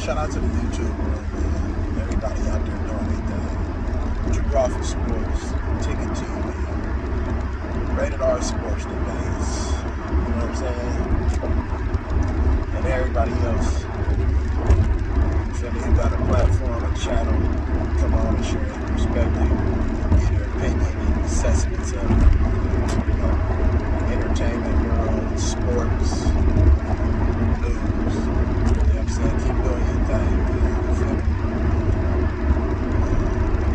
shout out to the YouTube world, man. Everybody out there doing anything. Drew Off of Sports, Ticket TV, Rated R Sports Debates. You know what I'm saying? And everybody else. You feel me? Who got a platform, a channel, come on and share their perspective, get their opinion and assessments of, you know, entertainment world, sports, news. You know what I'm saying? Keep doing your thing, man. You feel me?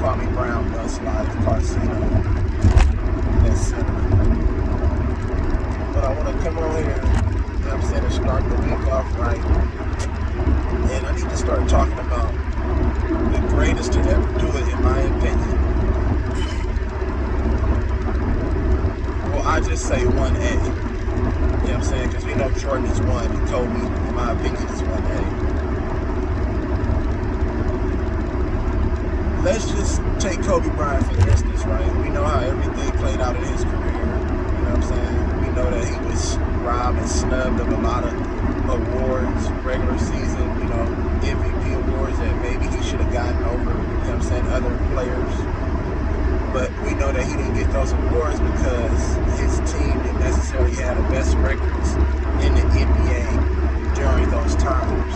Call me Brown, Bus Life, Carcino, etc. But I want to come on here, you know what I'm saying, and start the week off right. And I need to start talking about the greatest to ever do it, in my opinion. Well, I just say 1A. You know what I'm saying? Because we know Jordan is 1 and Kobe, in my opinion, is 1A. Let's just take Kobe Bryant for instance, right? We know how everything played out in his career. You know what I'm saying? We know that he was robbed and snubbed of a lot of awards, regular season, you know, MVP awards that maybe he should have gotten over, you know what I'm saying, other players. But we know that he didn't get those awards because his team didn't necessarily have the best records in the NBA during those times.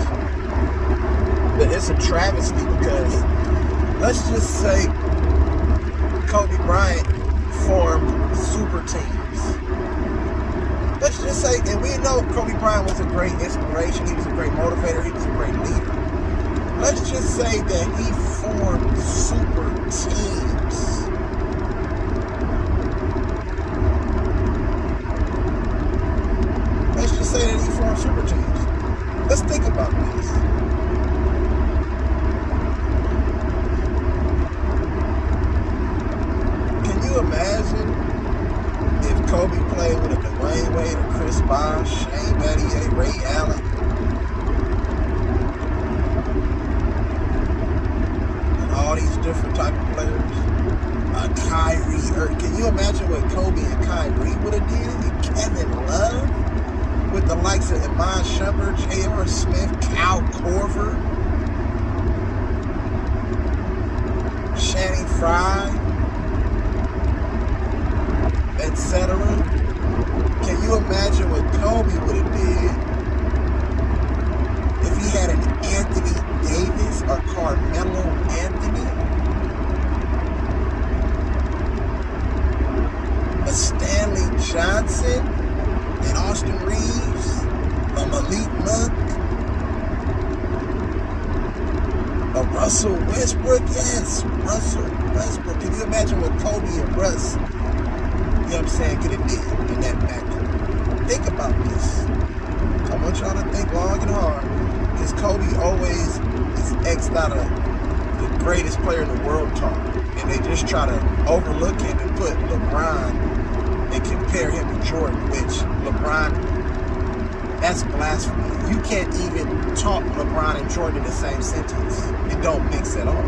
But it's a travesty because let's just say Kobe Bryant formed super teams. Let's just say, and we know Kobe Bryant was a great inspiration, he was a great motivator, he was a great leader. Let's just say that he formed super teams. Let's just say that he formed super teams. Let's think about this. Imagine if Kobe played with a Dwayne Wade, a Chris Bosh, Shane Battier, Ray Allen, and all these different type of players. Kyrie, can you imagine what Kobe and Kyrie would have did? And Kevin Love with the likes of Iman Shumpert, J.R. Smith, Cal Korver, Channing Frye, etc. Can you imagine what Kobe would have did if he had an Anthony Davis or Carmelo Anthony? A Stanley Johnson and Austin Reeves? A Malik Monk? A Russell Westbrook? Yes, Russell Westbrook. Can you imagine what Kobe and Russ, you know what I'm saying, could it be in that backcourt? Think about this. I want y'all to think long and hard, because Kobe always is X'd out of the greatest player in the world talk, and they just try to overlook him and put LeBron and compare him to Jordan, which LeBron, that's blasphemy. You can't even talk LeBron and Jordan in the same sentence. It don't mix at all.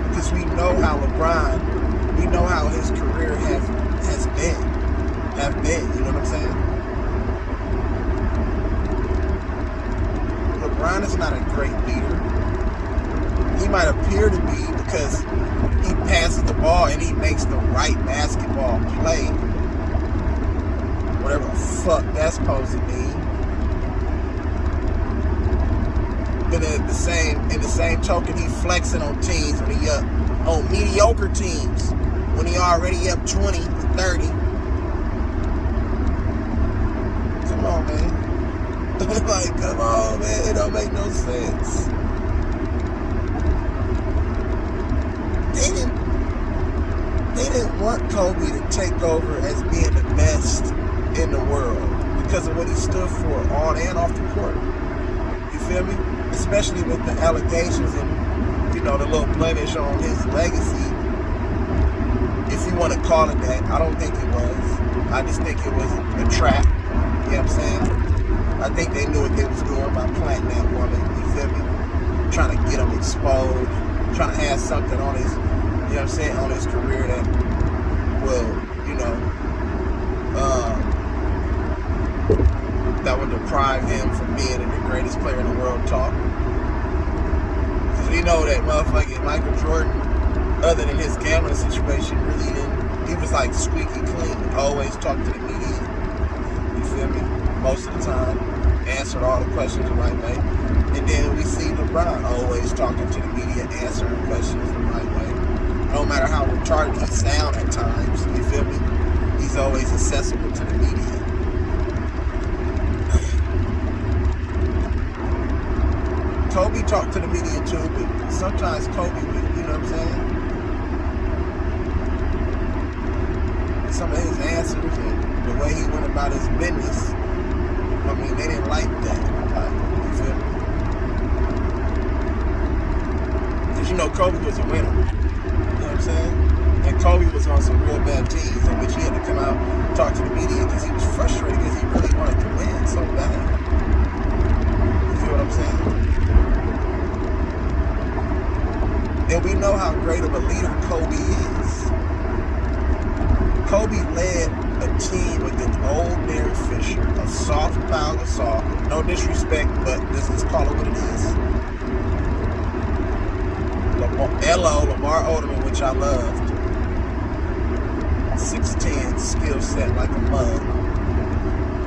Because we know how LeBron, we know how his career have been, you know what I'm saying? LeBron is not a great leader. He might appear to be because he passes the ball and he makes the right basketball play. Whatever the fuck that's supposed to mean. But in the same token, he flexing on teams when he up, on mediocre teams, when he already up 20, 30. Come on, man. Like, come on, man. It don't make no sense. They didn't want Kobe to take over as being the best in the world because of what he stood for on and off the court. You feel me? Especially with the allegations and, you know, the little blemish on his legacy. If you want to call it that, I don't think it was. I just think it was a trap. You know what I'm saying? I think they knew what they was doing by planting that woman. You feel me? Trying to get him exposed. Trying to have something on his, you know what I'm saying, on his career that will, you know, that would deprive him from being the greatest player in the world talk. We know that motherfucking Michael Jordan, other than his gambling situation, really didn't. He was like squeaky clean. Always talked to the media. You feel me? Most of the time, answered all the questions the right way. And then we see LeBron always talking to the media, answering questions the right way. No matter how retarded he sound at times, you feel me? He's always accessible to the media. Kobe talked to the media too, but sometimes Kobe would, you know what I'm saying? Some of his answers and the way he went about his business, I mean, they didn't like that. Like, you feel me? Because you know Kobe was a winner. You know what I'm saying? And Kobe was on some real bad teams in which he had to come out and talk to the media because he was frustrated because he really wanted to win so bad. You feel what I'm saying? And we know how great of a leader Kobe is. Kobe led a team with an old Derek Fisher, a soft Pau Gasol. No disrespect, but this is call it what it is. Lamar Odom, which I loved. 6'10", skill set like a mug.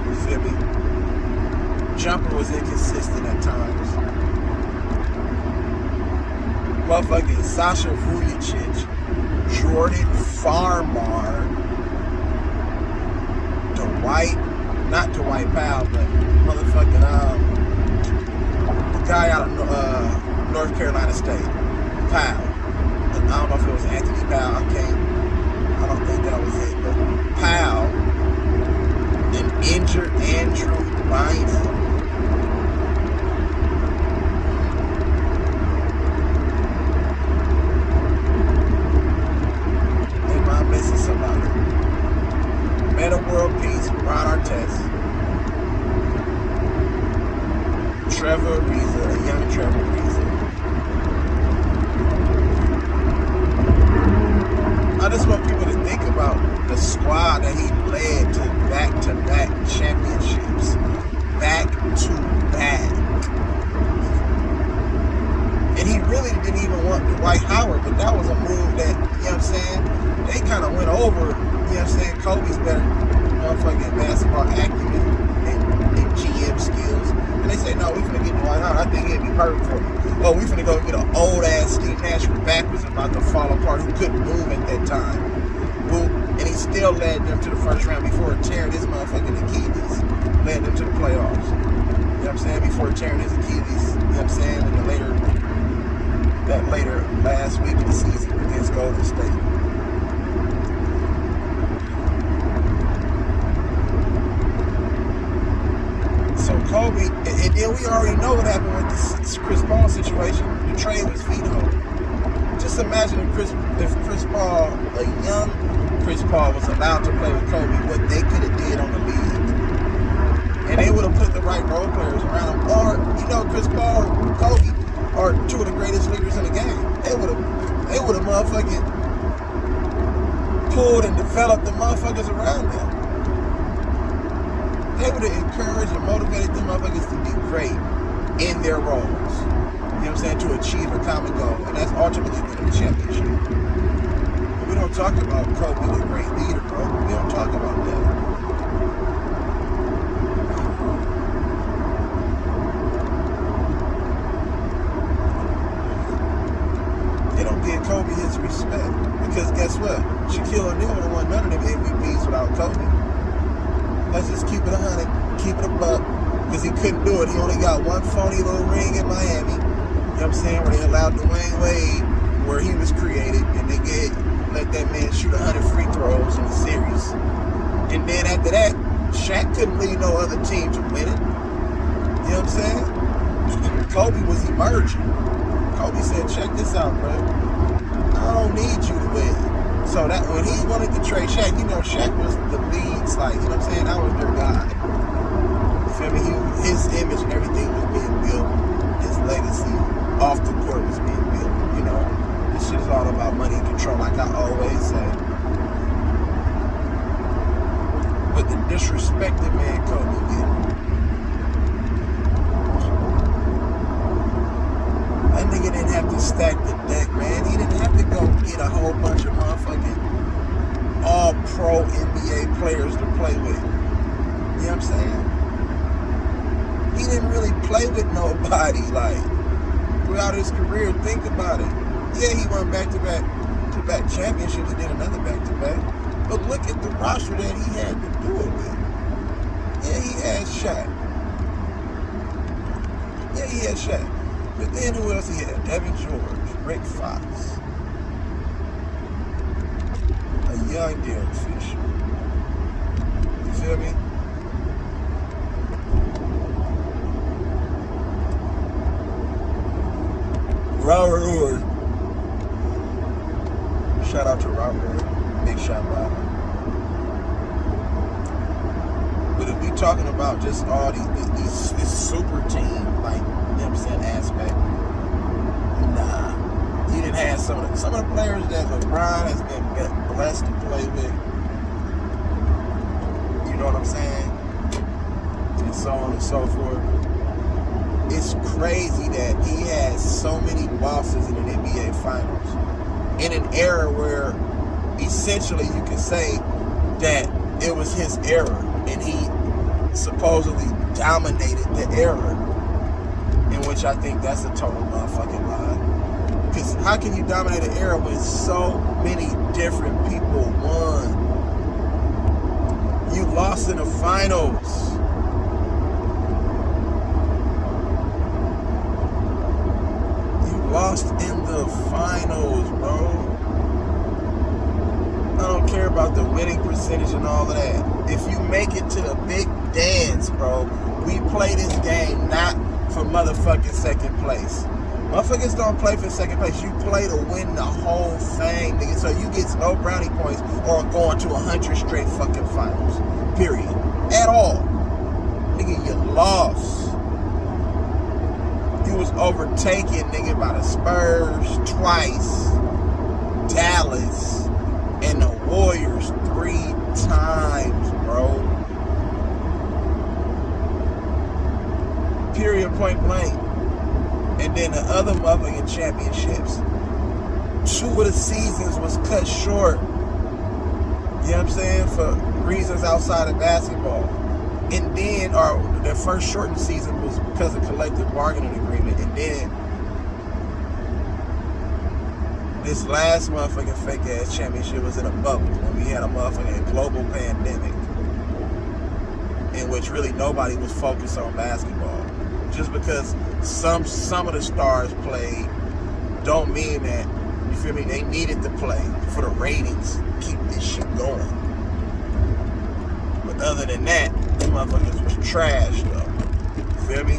You feel me? Jumper was inconsistent at times. Motherfucking Sasha Vujacic, Jordan Farmar, not Dwight Powell, but motherfucking the guy out of North Carolina State, Powell. I don't know if it was Anthony Powell. I don't think that was it, but Powell, an injured Andrew Bryant. Meta World Peace, Ron Artest, Trevor Ariza, a young Trevor Ariza. I just want people to think about the squad that he led to back-to-back championships. Back-to-back. And he really didn't even want Dwight Howard, but that was a move that, you know what I'm saying, they kind of went over. You know what I'm saying? Kobe's better motherfucking basketball acumen and GM skills. And they say, no, we finna get Dwight Howard. I think he'd be perfect for you. Oh, we finna go get an old-ass Steve Nash who backwards about to fall apart, who couldn't move at that time. And he still led them to the first round before tearing his motherfucking Achilles. Led them to the playoffs. You know what I'm saying? Before tearing his Achilles. You know what I'm saying? And that later last week of the season against Golden State. So Kobe, and then we already know what happened with this Chris Paul situation. The trade was vetoed. Just imagine if Chris Paul, a young Chris Paul, was allowed to play with Kobe, what they could have did on the league. And they would have put the right role players around him. Or, you know, Chris Paul and Kobe are two of the greatest leaders in the game. They would have motherfucking pulled and developed the motherfuckers around them. They would have encouraged and motivated them motherfuckers to be great in their roles. You know what I'm saying? To achieve a common goal. And that's ultimately winning the championship. But we don't talk about Kobe, the great leader, bro. We don't talk about that. They don't give Kobe his respect. Because guess what? Shaquille O'Neal would have won none of them MVPs without Kobe. Let's just keep it 100, keep it a buck, because he couldn't do it. He only got one phony little ring in Miami, you know what I'm saying, where they allowed Dwayne Wade, where he was created, and they let that man shoot 100 free throws in the series. And then after that, Shaq couldn't lead no other team to win it. You know what I'm saying? Kobe was emerging. Kobe said, check this out, bro. I don't need you to win. So that when he wanted to trade Shaq, you know, Shaq was the leads, like, you know what I'm saying? That was their guy. You feel me? His image and everything was being built. His legacy off the court was being built. You know, this shit is all about money and control, like I always say. But the disrespected man Kobe did. That nigga didn't have to stack the deck, man. He didn't have to go get a whole bunch of motherfucking all-pro NBA players to play with. You know what I'm saying? He didn't really play with nobody, like, throughout his career. Think about it. Yeah, he won back-to-back championships and then another back-to-back. But look at the roster that he had to do it with. Yeah, he had Shaq. But then who else he had? Devin George, Rick Fox, a young Derek Fisher. You feel me? Robert Horry. Shout out to Robert Horry. Big shout out. But if we talking about just all this super team, like, you know what I'm saying, aspect, nah. He didn't have some of the players that LeBron has been blessed to play with. You know what I'm saying? And so on and so forth. It's crazy that he has so many losses in an NBA Finals in an era where essentially you can say that it was his era and he supposedly dominated the era, in which I think that's a total motherfucking lie. Because how can you dominate an era when so many different people won? You lost in the finals. Lost in the finals, bro. I don't care about the winning percentage and all of that. If you make it to the big dance, bro, we play this game not for motherfucking second place. Motherfuckers don't play for second place. You play to win the whole thing, nigga. So you get no brownie points or going to 100 straight fucking finals. Period. At all. Nigga, you lost. You was overtaken, nigga, by the Spurs twice, Dallas, and the Warriors 3 times, bro. Period, point blank. And then the other motherfucking championships, 2 of the seasons was cut short. You know what I'm saying? For reasons outside of basketball. And then, their first shortened season was because of collective bargaining agreement. And then, this last motherfucking fake ass championship was in a bubble when we had a motherfucking global pandemic in which really nobody was focused on basketball. Just because some of the stars played don't mean that, you feel me, they needed to play for the ratings, keep this shit going. But other than that, them motherfuckers was trash, though. You feel me?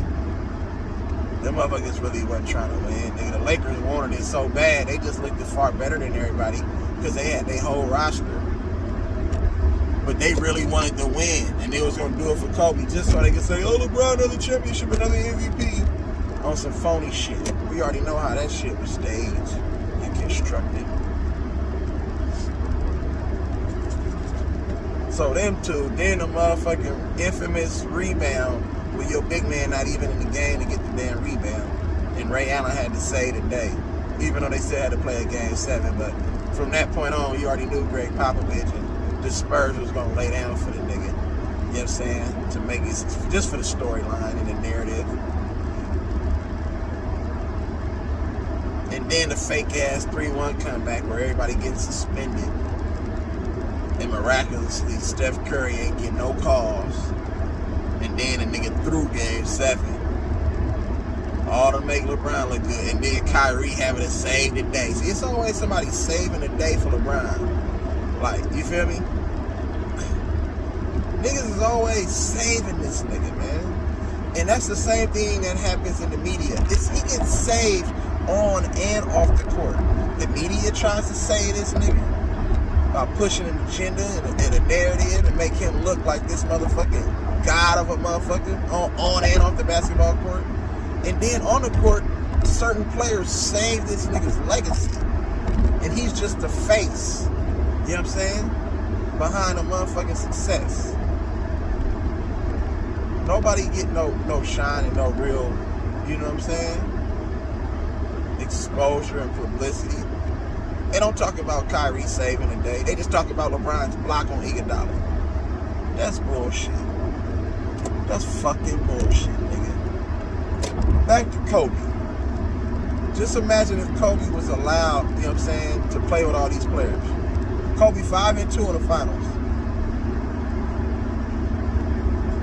Them motherfuckers really wasn't trying to win. Nigga, the Lakers wanted it so bad, they just looked far better than everybody because they had their whole roster. But they really wanted to win, and they was going to do it for Kobe just so they could say, oh, LeBron, another championship, another MVP, on some phony shit. We already know how that shit was staged and constructed. So them two, then the motherfucking infamous rebound with your big man not even in the game to get the damn rebound. And Ray Allen had to save the day, even though they still had to play a game 7. But from that point on, you already knew Greg Popovich and the Spurs was going to lay down for the nigga. You know what I'm saying? To make it, just for the storyline and the narrative. And then the fake ass 3-1 comeback where everybody getting suspended. And miraculously, Steph Curry ain't getting no calls. And then the nigga threw game 7. All to make LeBron look good. And then Kyrie having to save the day. See, it's always somebody saving the day for LeBron. Like, you feel me? Niggas is always saving this nigga, man. And that's the same thing that happens in the media. He gets saved on and off the court. The media tries to save this nigga by pushing an agenda and a narrative and make him look like this motherfucking god of a motherfucker on and off the basketball court. And then on the court, certain players save this nigga's legacy. And he's just the face, you know what I'm saying, behind a motherfucking success. Nobody get no shine and no real, you know what I'm saying? exposure and publicity. They don't talk about Kyrie saving the day. They just talk about LeBron's block on Iguodala. That's bullshit. That's fucking bullshit, nigga. Back to Kobe. Just imagine if Kobe was allowed, you know what I'm saying, to play with all these players. Kobe 5-2 in the finals.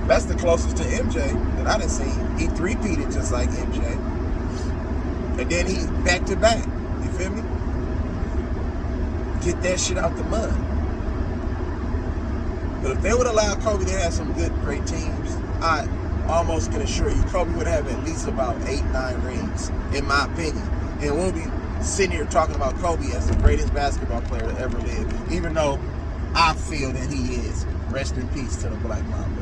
That's the closest to MJ that I done seen. He three-peated just like MJ. And then he back-to-back. You feel me? Get that shit out the mud. But if they would allow Kobe to have some good, great teams, I almost can assure you Kobe would have at least about 8-9 rings, in my opinion. And we'll be sitting here talking about Kobe as the greatest basketball player to ever live, even though I feel that he is. Rest in peace to the Black Mamba.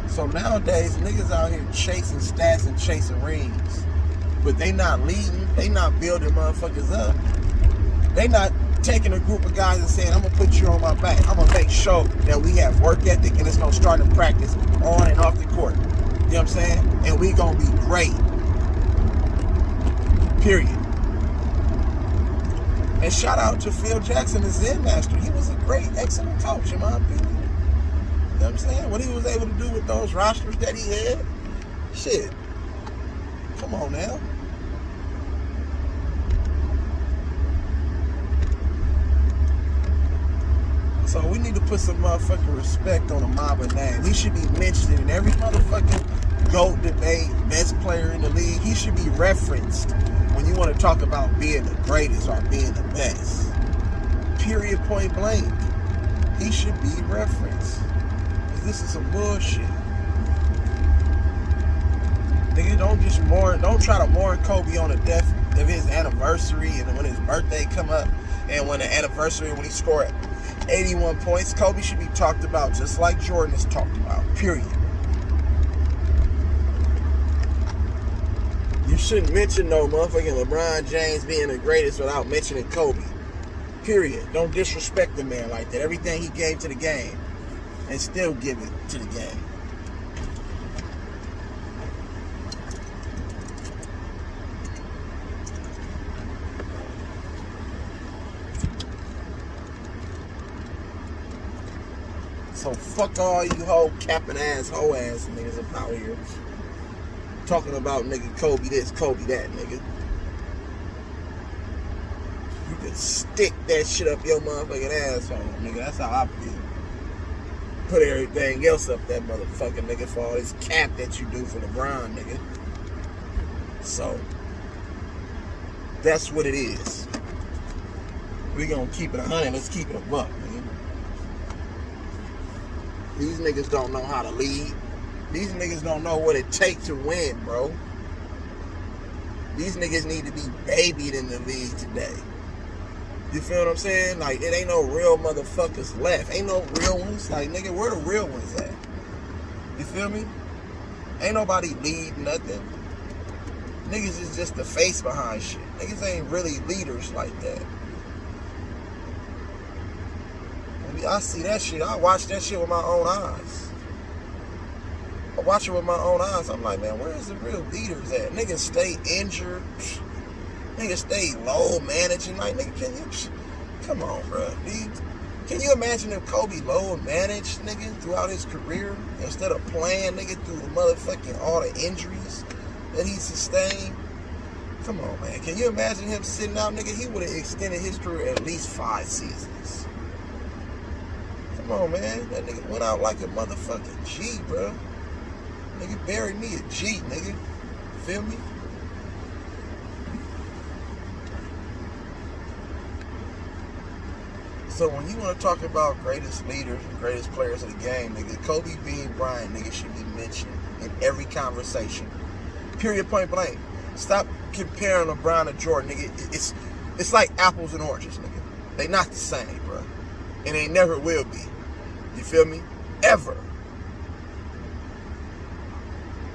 So nowadays, niggas out here chasing stats and chasing rings. But they not leading. They not building motherfuckers up. They not taking a group of guys and saying, I'm going to put you on my back. I'm going to make sure that we have work ethic and it's going to start in practice on and off the court. You know what I'm saying? And we going to be great. Period. And shout out to Phil Jackson, the Zen Master. He was a great, excellent coach, in my opinion. You know what I'm saying? What he was able to do with those rosters that he had. Shit. Come on now. So we need to put some motherfucking respect on the Mamba name. He should be mentioned in every motherfucking GOAT debate, best player in the league. He should be referenced when you want to talk about being the greatest or being the best. Period, point blank. He should be referenced. This is some bullshit. Nigga, don't try to mourn Kobe on the death of his anniversary and when his birthday come up and when the anniversary when he scored 81 points. Kobe should be talked about just like Jordan is talked about. Period. You shouldn't mention no motherfucking LeBron James being the greatest without mentioning Kobe. Period. Don't disrespect the man like that. Everything he gave to the game. And still give it to the game. So fuck all you whole capping ass, hoe ass niggas up out here. Talking about nigga Kobe this, Kobe that, nigga. You can stick that shit up your motherfucking asshole, nigga. That's how I feel. Put everything else up that motherfucking nigga for all this cap that you do for LeBron, nigga. So, that's what it is. We gonna keep it 100, let's keep it a buck, nigga. These niggas don't know how to lead. These niggas don't know what it takes to win, bro. These niggas need to be babied in the league today. You feel what I'm saying? Like, it ain't no real motherfuckers left. Ain't no real ones. Like, nigga, where the real ones at? You feel me? Ain't nobody lead nothing. Niggas is just the face behind shit. Niggas ain't really leaders like that. I see that shit. I watch that shit with my own eyes. I watch it with my own eyes. I'm like, man, where is the real leaders at? Niggas stay injured. Niggas stay low managing. Like, nigga, can you... Come on, bro. Can you imagine if Kobe low managed, nigga, throughout his career? Instead of playing, nigga, through the motherfucking all the injuries that he sustained? Come on, man. Can you imagine him sitting out, nigga? He would have extended his career at least 5 seasons. Come on, man. That nigga went out like a motherfucking G, bro. Nigga buried me a G, nigga. Feel me? So when you want to talk about greatest leaders and greatest players of the game, nigga, Kobe being Bryant, nigga, should be mentioned in every conversation. Period, point blank. Stop comparing LeBron to Jordan, nigga. It's like apples and oranges, nigga. They not the same, bro. And they never will be. You feel me? Ever.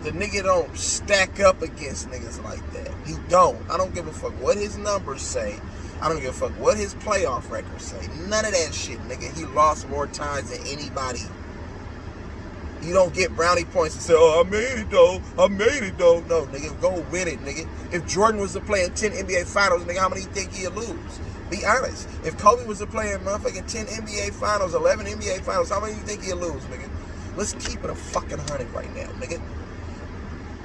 The nigga don't stack up against niggas like that. He don't. I don't give a fuck what his numbers say. I don't give a fuck what his playoff records say. None of that shit, nigga. He lost more times than anybody. You don't get brownie points and say, oh, I made it though. I made it though. No, nigga, go win it, nigga. If Jordan was to play in 10 NBA Finals, nigga, how many you think he'd lose? Be honest. If Kobe was to play in motherfucking 10 NBA Finals, 11 NBA Finals, how many you think he'd lose, nigga? Let's keep it a fucking 100 right now, nigga.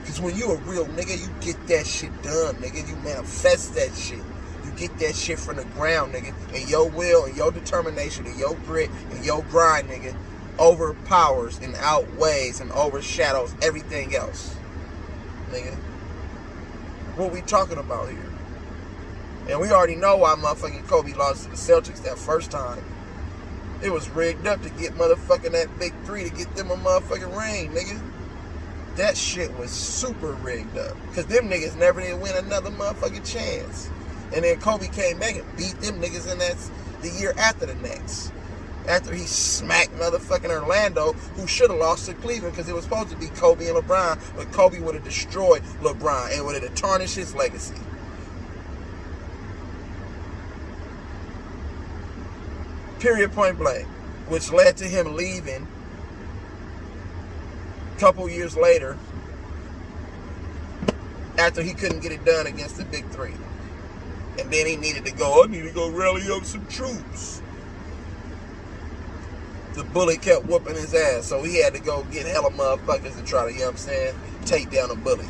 Because when you a real nigga, you get that shit done, nigga. You manifest that shit. You get that shit from the ground, nigga. And your will and your determination and your grit and your grind, nigga, overpowers and outweighs and overshadows everything else, nigga. What we talking about here? And we already know why motherfucking Kobe lost to the Celtics that first time. It was rigged up to get motherfucking that big three to get them a motherfucking ring, nigga. That shit was super rigged up. Because them niggas never did win another motherfucking chance. And then Kobe came back and beat them niggas in that the year after the next. After he smacked motherfucking Orlando, who should have lost to Cleveland because it was supposed to be Kobe and LeBron, but Kobe would have destroyed LeBron and would have tarnished his legacy. Period, point blank. Which led to him leaving a couple years later after he couldn't get it done against the big three. And then he needed to go, I need to go rally up some troops. The bully kept whooping his ass, so he had to go get hella motherfuckers to try to, you know what I'm saying, take down a bully.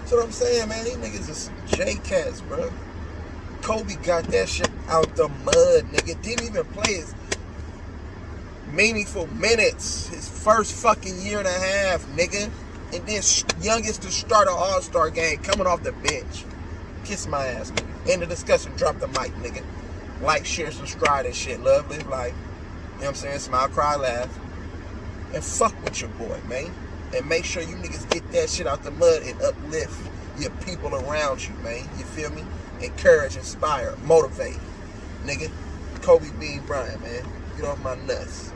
So what I'm saying, man, these niggas is J-Cats, bro. Kobe got that shit out the mud, nigga. Didn't even play his meaningful minutes his first fucking year and a half, nigga. And then youngest to start an all-star game coming off the bench. Kiss my ass, nigga. End the discussion, drop the mic, nigga. Like, share, subscribe, and shit. Love, live life. You know what I'm saying? Smile, cry, laugh. And fuck with your boy, man. And make sure you niggas get that shit out the mud and uplift your people around you, man. You feel me? Encourage, inspire, motivate. Nigga. Kobe Bean Bryant, man. Get off my nuts.